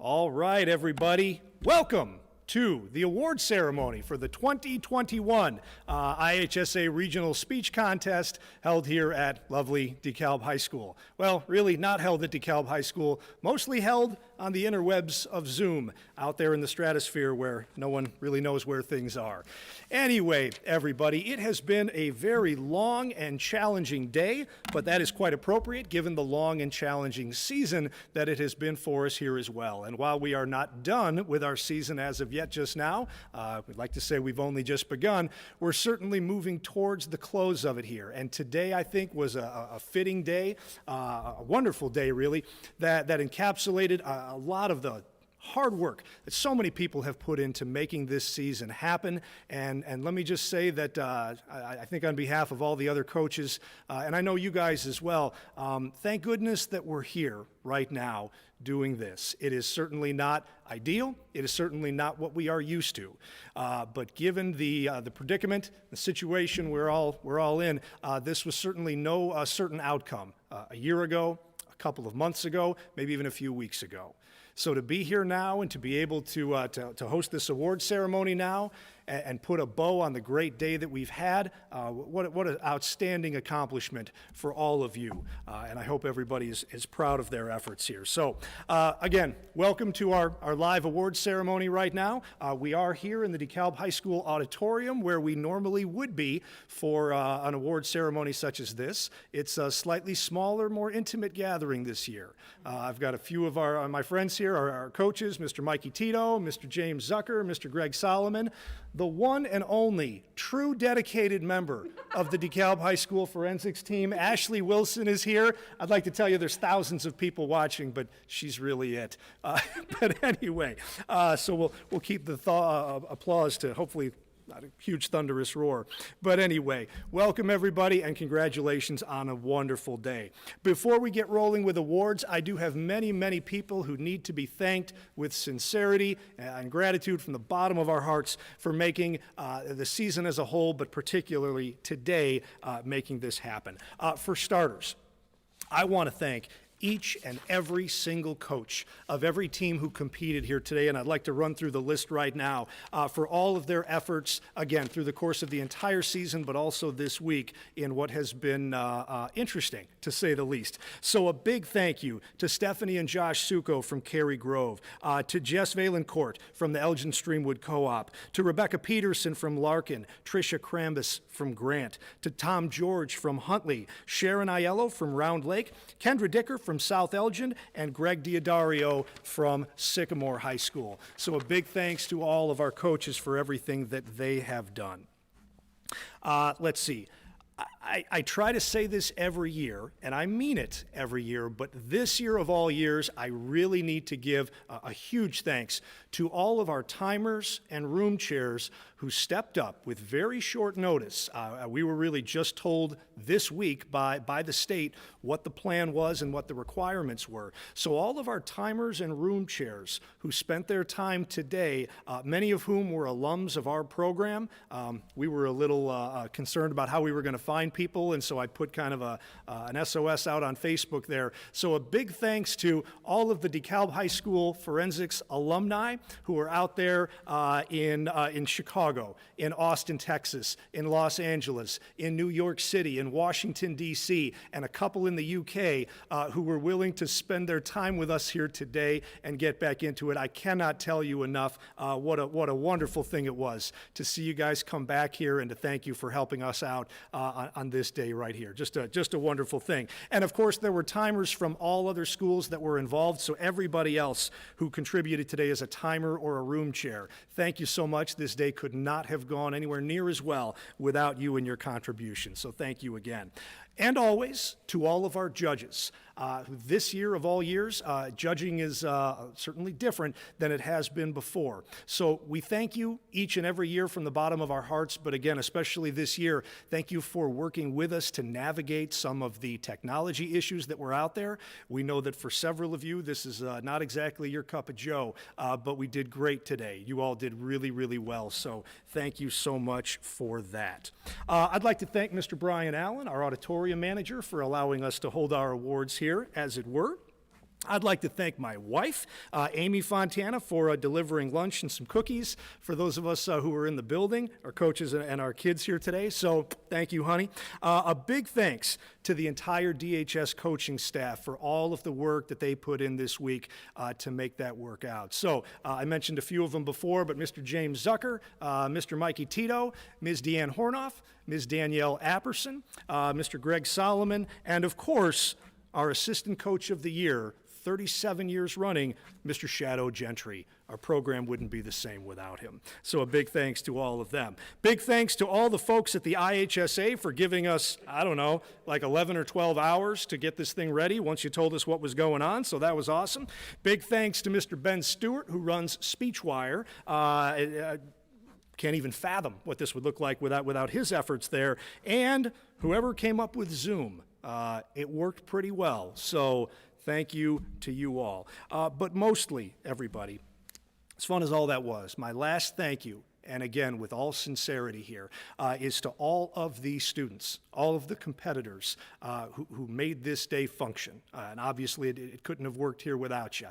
All right, everybody, welcome to the award ceremony for the 2021 IHSA Regional Speech Contest held here at lovely DeKalb High School. Well, really not held at DeKalb High School, mostly held on the interwebs of Zoom out there in the stratosphere where no one really knows where things are. Anyway, everybody, it has been a very long and challenging day, but that is quite appropriate given the long and challenging season that it has been for us here as well. And while we are not done with our season as of yet just now, we'd like to say we've only just begun, we're certainly moving towards the close of it here. And today, I think, was a fitting day, a wonderful day, really, that encapsulated a lot of the hard work that so many people have put into making this season happen. And let me just say that I think on behalf of all the other coaches, and I know you guys as well, thank goodness that we're here right now doing this. It is certainly not ideal. It is certainly not what we are used to. But given the predicament, the situation we're all in, this was certainly no certain outcome. A year ago, a couple of months ago, maybe even a few weeks ago. So to be here now and to be able to host this award ceremony now and put a bow on the great day that we've had, what an outstanding accomplishment for all of you. And I hope everybody is proud of their efforts here. So again, welcome to our live award ceremony right now. We are here in the DeKalb High School auditorium where we normally would be for an award ceremony such as this. It's a slightly smaller, more intimate gathering this year. I've got a few of my friends here, our coaches, Mr. Mikey Tito, Mr. James Zucker, Mr. Greg Solomon. The one and only true dedicated member of the DeKalb High School forensics team, Ashley Wilson, is here. I'd like to tell you there's thousands of people watching, but she's really it. But anyway, so we'll keep the applause to hopefully not a huge thunderous roar. But anyway, welcome everybody and congratulations on a wonderful day. Before we get rolling with awards, I do have many, many people who need to be thanked with sincerity and gratitude from the bottom of our hearts for making the season as a whole, but particularly today, making this happen. For starters, I want to thank each and every single coach of every team who competed here today, and I'd like to run through the list right now, for all of their efforts, again, through the course of the entire season, but also this week in what has been interesting, to say the least. So a big thank you to Stephanie and Josh Succo from Cary Grove, to Jess Valencourt from the Elgin Streamwood Co-op, to Rebecca Peterson from Larkin, Tricia Crambus from Grant, to Tom George from Huntley, Sharon Aiello from Round Lake, Kendra Dicker from South Elgin, and Greg Diodario from Sycamore High School. So a big thanks to all of our coaches for everything that they have done. Let's see. I try to say this every year, and I mean it every year, but this year of all years, I really need to give a huge thanks to all of our timers and room chairs who stepped up with very short notice. We were really just told this week by the state what the plan was and what the requirements were. So all of our timers and room chairs who spent their time today, many of whom were alums of our program, we were a little concerned about how we were going to find people, and so I put kind of an SOS out on Facebook there. So a big thanks to all of the DeKalb High School forensics alumni who are out there in Chicago, in Austin, Texas, in Los Angeles, in New York City, in Washington, D.C., and a couple in the UK who were willing to spend their time with us here today and get back into it. I cannot tell you enough what a wonderful thing it was to see you guys come back here and to thank you for helping us out on this day right here. Just a wonderful thing. And of course, there were timers from all other schools that were involved, so everybody else who contributed today as a timer or a room chair, thank you so much. This day could not have gone anywhere near as well without you and your contribution, so thank you again. And always to all of our judges. This year of all years, judging is certainly different than it has been before. So we thank you each and every year from the bottom of our hearts, but again, especially this year, thank you for working with us to navigate some of the technology issues that were out there. We know that for several of you, this is not exactly your cup of joe, but we did great today. You all did really, really well, so thank you so much for that. I'd like to thank Mr. Brian Allen, our auditorium manager, for allowing us to hold our awards here, as it were. I'd like to thank my wife, Amy Fontana, for delivering lunch and some cookies for those of us who are in the building, our coaches and our kids here today. So thank you, honey. A big thanks to the entire DHS coaching staff for all of the work that they put in this week to make that work out. So I mentioned a few of them before, but Mr. James Zucker, Mr. Mikey Tito, Ms. Deanne Hornoff, Ms. Danielle Apperson, Mr. Greg Solomon, and of course, our Assistant Coach of the Year, 37 years running, Mr. Shadow Gentry. Our program wouldn't be the same without him. So a big thanks to all of them. Big thanks to all the folks at the IHSA for giving us, I don't know, like 11 or 12 hours to get this thing ready once you told us what was going on, so that was awesome. Big thanks to Mr. Ben Stewart, who runs SpeechWire. Can't even fathom what this would look like without his efforts there. And whoever came up with Zoom. It worked pretty well, so thank you to you all. But mostly, everybody, as fun as all that was, my last thank you, and again, with all sincerity here, is to all of the students, all of the competitors who made this day function. And obviously, it couldn't have worked here without you.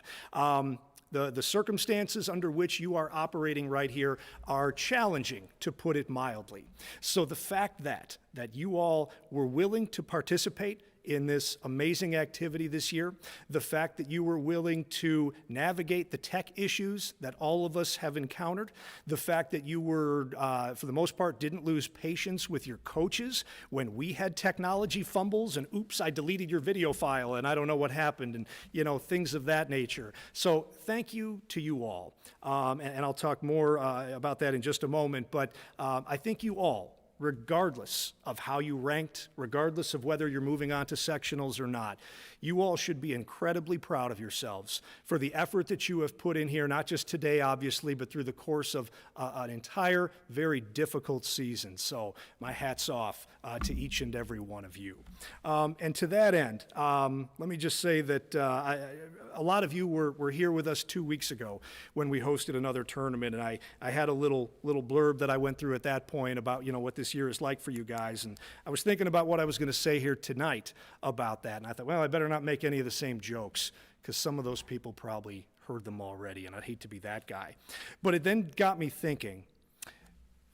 The circumstances under which you are operating right here are challenging, to put it mildly. So the fact that you all were willing to participate in this amazing activity this year, the fact that you were willing to navigate the tech issues that all of us have encountered, the fact that you were, for the most part, didn't lose patience with your coaches when we had technology fumbles and oops, I deleted your video file and I don't know what happened, and things of that nature. So thank you to you all. And I'll talk more about that in just a moment, but I think you all, regardless of how you ranked, regardless of whether you're moving on to sectionals or not, you all should be incredibly proud of yourselves for the effort that you have put in here, not just today, obviously, but through the course of an entire, very difficult season. So my hat's off to each and every one of you. And to that end, let me just say that a lot of you were here with us 2 weeks ago when we hosted another tournament, and I had a little blurb that I went through at that point about what this year is like for you guys, and I was thinking about what I was going to say here tonight about that, and I thought, well, I better not make any of the same jokes because some of those people probably heard them already, and I'd hate to be that guy. But it then got me thinking,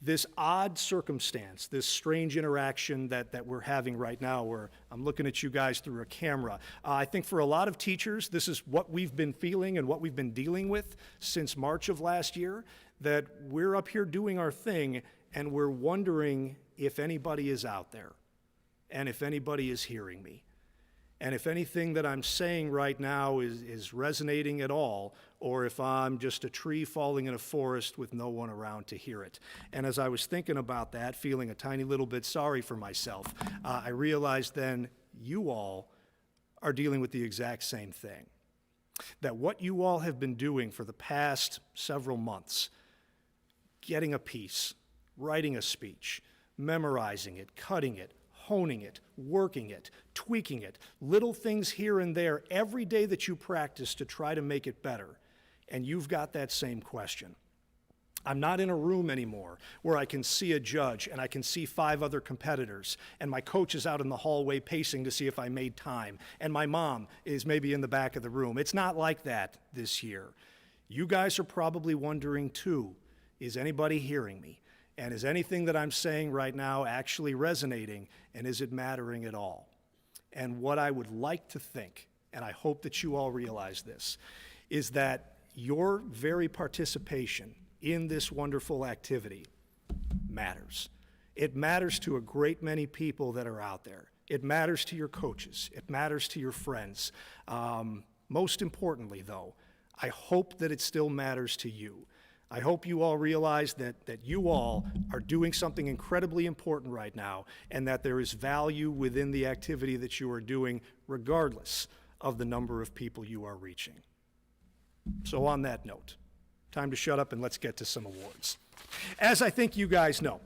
this odd circumstance, this strange interaction that we're having right now, where I'm looking at you guys through a camera, I think for a lot of teachers, this is what we've been feeling and what we've been dealing with since March of last year, that we're up here doing our thing and we're wondering if anybody is out there and if anybody is hearing me. And if anything that I'm saying right now is resonating at all, or if I'm just a tree falling in a forest with no one around to hear it. And as I was thinking about that, feeling a tiny little bit sorry for myself, I realized then you all are dealing with the exact same thing. That what you all have been doing for the past several months, getting a piece, writing a speech, memorizing it, cutting it, honing it, working it, tweaking it, little things here and there every day that you practice to try to make it better. And you've got that same question. I'm not in a room anymore where I can see a judge and I can see 5 other competitors, and my coach is out in the hallway pacing to see if I made time, and my mom is maybe in the back of the room. It's not like that this year. You guys are probably wondering too, is anybody hearing me? And is anything that I'm saying right now actually resonating, and is it mattering at all? And what I would like to think, and I hope that you all realize this, is that your very participation in this wonderful activity matters. It matters to a great many people that are out there. It matters to your coaches. It matters to your friends. Most importantly, though, I hope that it still matters to you. I hope you all realize that you all are doing something incredibly important right now, and that there is value within the activity that you are doing, regardless of the number of people you are reaching. So on that note, time to shut up and let's get to some awards. As I think you guys know,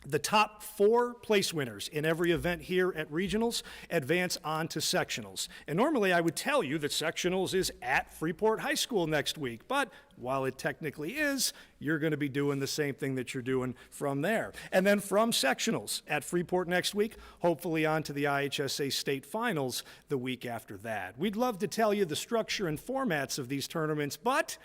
The top 4 place winners in every event here at regionals advance on to sectionals. And normally I would tell you that sectionals is at Freeport High School next week, but while it technically is, you're going to be doing the same thing that you're doing from there. And then from sectionals at Freeport next week, hopefully on to the IHSA state finals the week after that. We'd love to tell you the structure and formats of these tournaments, but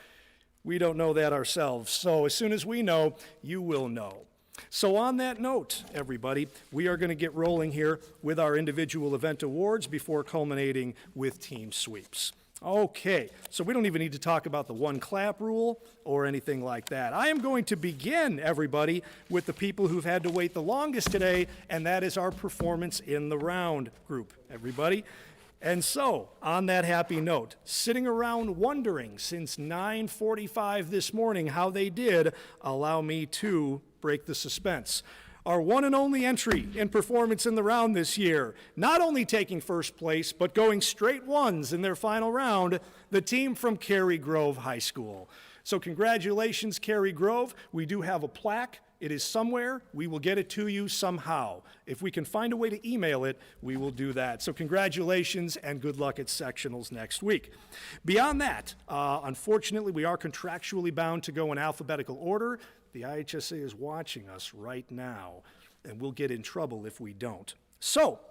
we don't know that ourselves. So as soon as we know, you will know. So on that note, everybody, we are going to get rolling here with our individual event awards before culminating with team sweeps. Okay, so we don't even need to talk about the one clap rule or anything like that. I am going to begin, everybody, with the people who've had to wait the longest today, and that is our performance in the round group, everybody. And so, on that happy note, sitting around wondering since 9:45 this morning how they did, allow me to break the suspense. Our one and only entry in performance in the round this year, not only taking first place, but going straight ones in their final round, the team from Cary Grove High School. So congratulations, Cary Grove. We do have a plaque. It is somewhere. We will get it to you somehow. If we can find a way to email it, we will do that. So congratulations and good luck at sectionals next week. Beyond that, unfortunately, we are contractually bound to go in alphabetical order. The IHSA is watching us right now, and we'll get in trouble if we don't. So,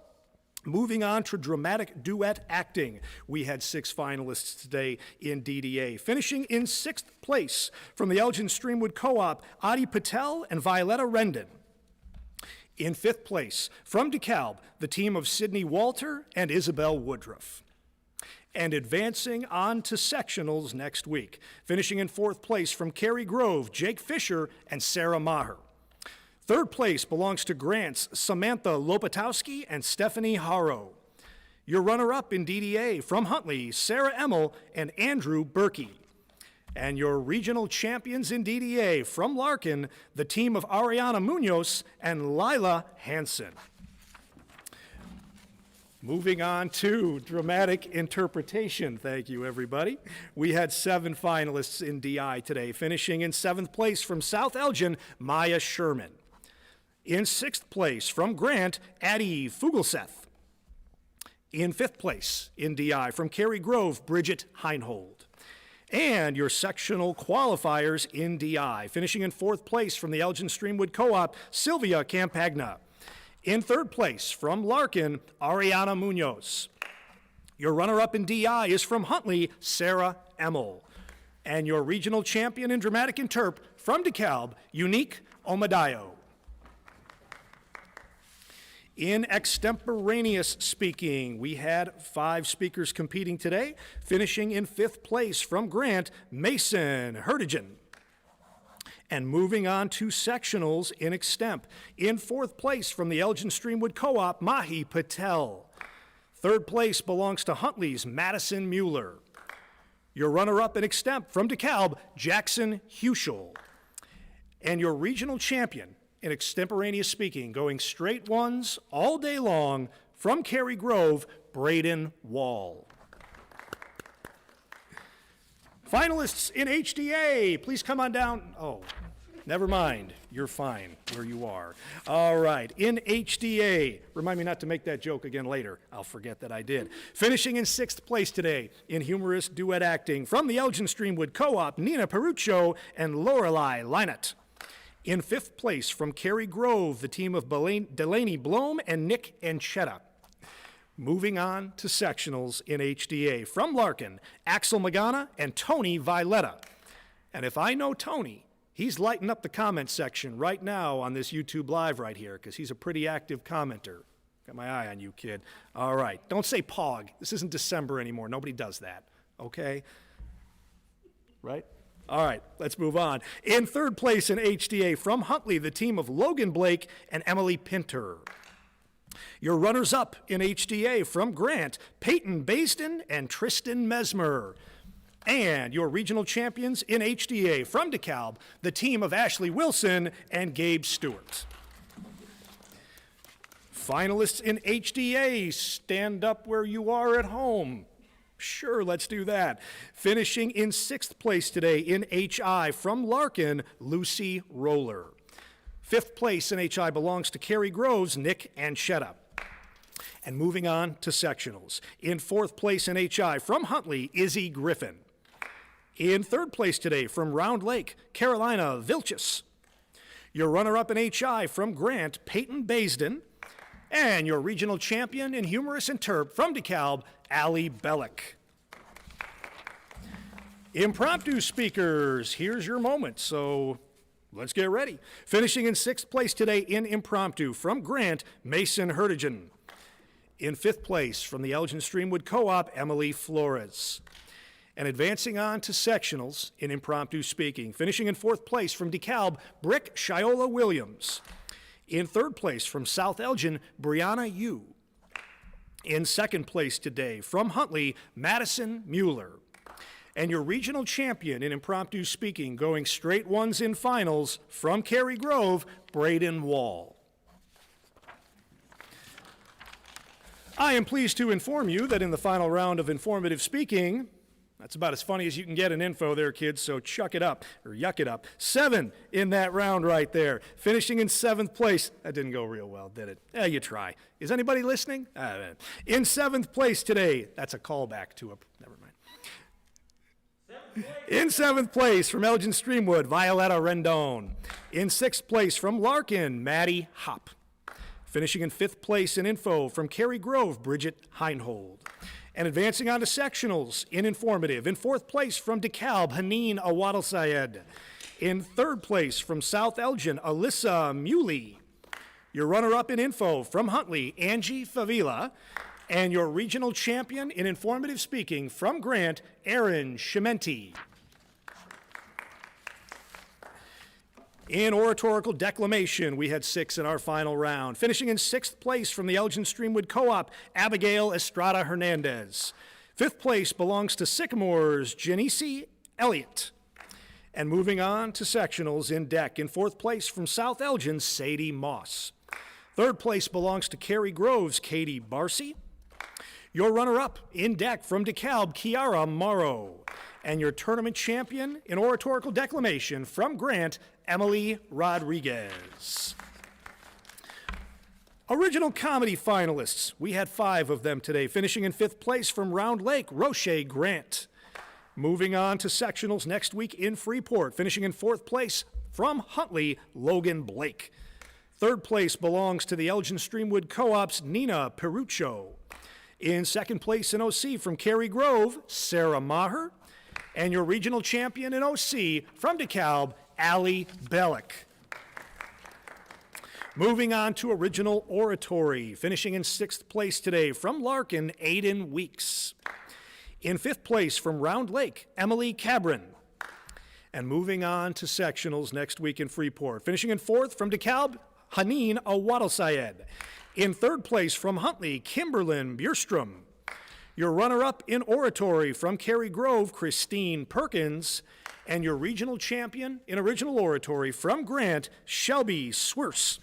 moving on to dramatic duet acting, we had 6 finalists today in DDA. Finishing in 6th place from the Elgin Streamwood Co-op, Adi Patel and Violetta Rendon. In 5th place from DeKalb, the team of Sydney Walter and Isabel Woodruff. And advancing on to sectionals next week. Finishing in 4th place from Cary Grove, Jake Fisher and Sarah Maher. 3rd place belongs to Grant's Samantha Lopatowski and Stephanie Haro. Your runner-up in DDA from Huntley, Sarah Emmel and Andrew Berkey. And your regional champions in DDA from Larkin, the team of Ariana Munoz and Lila Hansen. Moving on to dramatic interpretation. Thank you, everybody. We had 7 finalists in DI today, finishing in 7th place from South Elgin, Maya Sherman. In 6th place from Grant, Addie Fugelseth. In 5th place in DI from Cary Grove, Bridget Heinhold. And your sectional qualifiers in DI, finishing in 4th place from the Elgin Streamwood Co-op, Sylvia Campagna. In 3rd place from Larkin, Ariana Munoz. Your runner-up in DI is from Huntley, Sarah Emmel. And your regional champion in dramatic interp from DeKalb, Unique Omadayo. In extemporaneous speaking, we had 5 speakers competing today, finishing in 5th place from Grant, Mason Hertigen. And moving on to sectionals in extemp. In 4th place from the Elgin Streamwood Co-op, Mahi Patel. 3rd place belongs to Huntley's Madison Mueller. Your runner-up in extemp from DeKalb, Jackson Huschel. And your regional champion in extemporaneous speaking, going straight ones all day long, from Cary Grove, Braden Wall. Finalists in HDA, please come on down. Oh, never mind. You're fine where you are. All right, in HDA, remind me not to make that joke again later. I'll forget that I did. Finishing in 6th place today in humorous duet acting from the Elgin Streamwood Co-op, Nina Peruccio and Lorelei Lynott. In 5th place from Cary Grove, the team of Delaney Blome and Nick Anchetta. Moving on to sectionals in HDA. From Larkin, Axel Magana and Tony Violetta. And if I know Tony, he's lighting up the comment section right now on this YouTube Live right here, because he's a pretty active commenter. Got my eye on you, kid. All right, don't say POG. This isn't December anymore. Nobody does that, okay? Right? All right, let's move on. In 3rd place in HDA from Huntley, the team of Logan Blake and Emily Pinter. Your runners-up in HDA from Grant, Peyton Basden and Tristan Mesmer. And your regional champions in HDA from DeKalb, the team of Ashley Wilson and Gabe Stewart. Finalists in HDA, stand up where you are at home. Sure, let's do that. Finishing in 6th place today in HI from Larkin, Lucy Roller. Fifth place in HI belongs to Cary Grove's Nick Anchetta. And moving on to sectionals. In fourth place in HI from Huntley, Izzy Griffin. In third place today from Round Lake, Carolina Vilchis. Your runner-up in HI from Grant, Peyton Baisden. And your regional champion in humorous and terp from DeKalb, Allie Bellick. Impromptu speakers, here's your moment, so let's get ready. Finishing in sixth place today in impromptu from Grant, Mason Hertigen. In fifth place from the Elgin Streamwood Co-op, Emily Flores. And advancing on to sectionals in impromptu speaking. Finishing in fourth place from DeKalb, Brick Shiola Williams. In third place from South Elgin, Brianna Yu. In second place today from Huntley, Madison Mueller. And your regional champion in impromptu speaking, going straight ones in finals from Cary Grove, Braden Wall. I am pleased to inform you that in the final round of informative speaking, that's about as funny as you can get in info there, kids, so chuck it up, or yuck it up. 7 in that round right there. Finishing in 7th place. That didn't go real well, did it? You try. Is anybody listening? In 7th place today, that's a callback to a, never mind. In 7th place from Elgin Streamwood, Violetta Rendon. In 6th place from Larkin, Maddie Hopp. Finishing in 5th place in info from Cary Grove, Bridget Heinhold. And advancing on to sectionals in informative. In 4th place from DeKalb, Haneen Awadal Sayed. In 3rd place from South Elgin, Alyssa Muley. Your runner-up in info from Huntley, Angie Favila. And your regional champion in informative speaking from Grant, Aaron Shimenti. In oratorical declamation, we had 6 in our final round. Finishing in 6th place from the Elgin Streamwood Co-op, Abigail Estrada Hernandez. 5th place belongs to Sycamore's Janice Elliott. And moving on to sectionals in deck. In 4th place from South Elgin, Sadie Moss. 3rd place belongs to Cary Grove's Katie Barcy. Your runner-up in deck from DeKalb, Kiara Morrow. And your tournament champion in oratorical declamation from Grant, Emily Rodriguez. Original comedy finalists, we had 5 of them today, finishing in 5th place from Round Lake, Roche Grant. Moving on to sectionals next week in Freeport, finishing in 4th place from Huntley, Logan Blake. 3rd place belongs to the Elgin Streamwood Co-op's Nina Peruccio. In 2nd place in OC from Cary Grove, Sarah Maher. And your regional champion in OC from DeKalb, Allie Bellick. Moving on to original oratory, finishing in 6th place today from Larkin, Aiden Weeks. In 5th place from Round Lake, Emily Cabrin. And moving on to sectionals next week in Freeport, finishing in 4th from DeKalb, Haneen Awadal Sayed. In 3rd place from Huntley, Kimberlyn Bjerstrom. Your runner-up in oratory from Cary Grove, Christine Perkins. And your regional champion in original oratory from Grant, Shelby Swirse.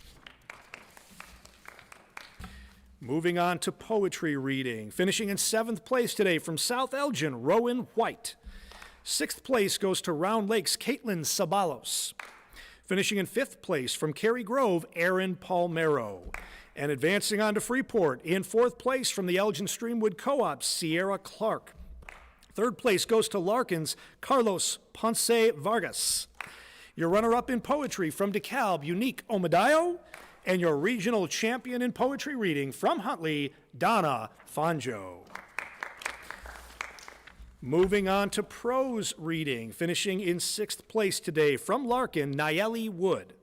Moving on to poetry reading. Finishing in 7th place today from South Elgin, Rowan White. 6th place goes to Round Lake's Caitlin Sabalos. Finishing in 5th place from Cary Grove, Aaron Palmero. And advancing on to Freeport, in 4th place from the Elgin Streamwood Co-op, Sierra Clark. 3rd place goes to Larkin's Carlos Ponce Vargas. Your runner-up in poetry from DeKalb, Unique Omadayo. And your regional champion in poetry reading from Huntley, Donna Fonjo. Moving on to prose reading, finishing in 6th place today from Larkin, Nayeli Wood.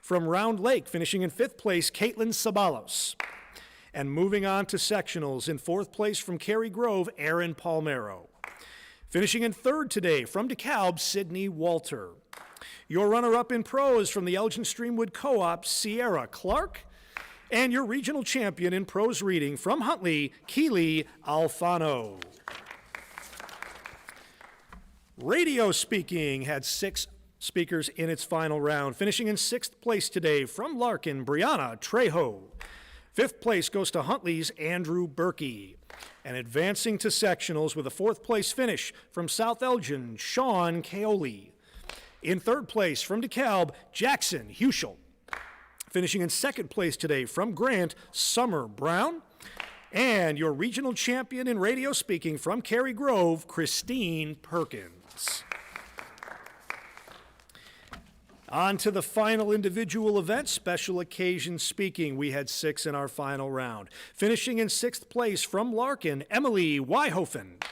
From Round Lake, finishing in 5th place, Caitlin Sabalos. And moving on to sectionals, in 4th place from Cary Grove, Aaron Palmero. Finishing in 3rd today from DeKalb, Sydney Walter. Your runner-up in prose from the Elgin Streamwood Co-op, Sierra Clark. And your regional champion in prose reading from Huntley, Keely Alfano. Radio speaking had 6 speakers in its final round, finishing in 6th place today from Larkin, Brianna Trejo. 5th place goes to Huntley's Andrew Berkey. And advancing to sectionals with a 4th place finish from South Elgin, Sean Kaoli. In 3rd place from DeKalb, Jackson Huschel. Finishing in second place today from Grant, Summer Brown. And your regional champion in radio speaking from Cary Grove, Christine Perkins. On to the final individual event, special occasion speaking. We had 6 in our final round. Finishing in 6th place from Larkin, Emily Wyhofen.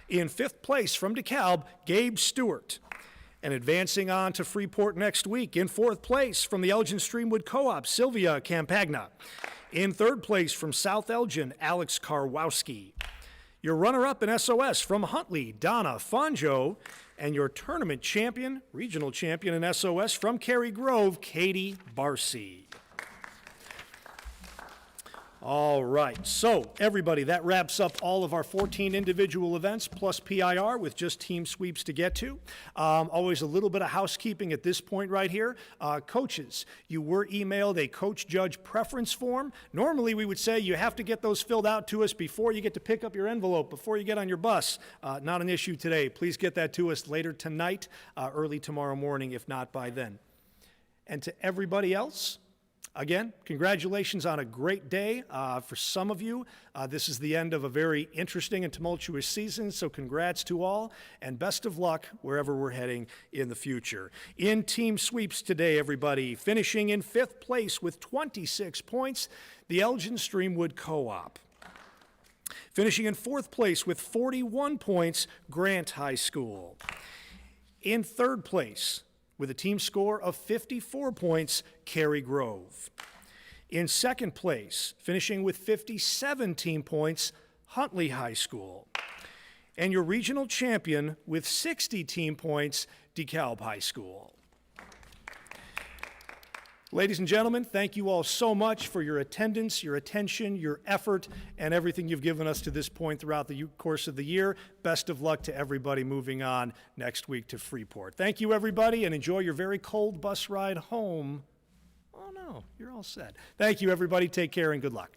In 5th place from DeKalb, Gabe Stewart. And advancing on to Freeport next week, in 4th place from the Elgin Streamwood Co-op, Sylvia Campagna. In 3rd place from South Elgin, Alex Karwowski. Your runner-up in SOS from Huntley, Donna Fonjo. And your tournament champion, regional champion in SOS from Cary Grove, Katie Barcy. All right, so everybody, that wraps up all of our 14 individual events plus PIR with just team sweeps to get to. Always a little bit of housekeeping at this point right here. Coaches, you were emailed a coach-judge preference form. Normally we would say you have to get those filled out to us before you get to pick up your envelope, before you get on your bus. Not an issue today. Please get that to us later tonight, early tomorrow morning, if not by then. And to everybody else, again, congratulations on a great day. For some of you, this is the end of a very interesting and tumultuous season, so congrats to all, and best of luck wherever we're heading in the future. In team sweeps today, everybody, finishing in 5th place with 26 points, the Elgin Streamwood Co-op. Finishing in 4th place with 41 points, Grant High School. In 3rd place, with a team score of 54 points, Cary Grove. In 2nd place, finishing with 57 team points, Huntley High School. And your regional champion with 60 team points, DeKalb High School. Ladies and gentlemen, thank you all so much for your attendance, your attention, your effort, and everything you've given us to this point throughout the course of the year. Best of luck to everybody moving on next week to Freeport. Thank you, everybody, and enjoy your very cold bus ride home. Oh, no, you're all set. Thank you, everybody. Take care and good luck.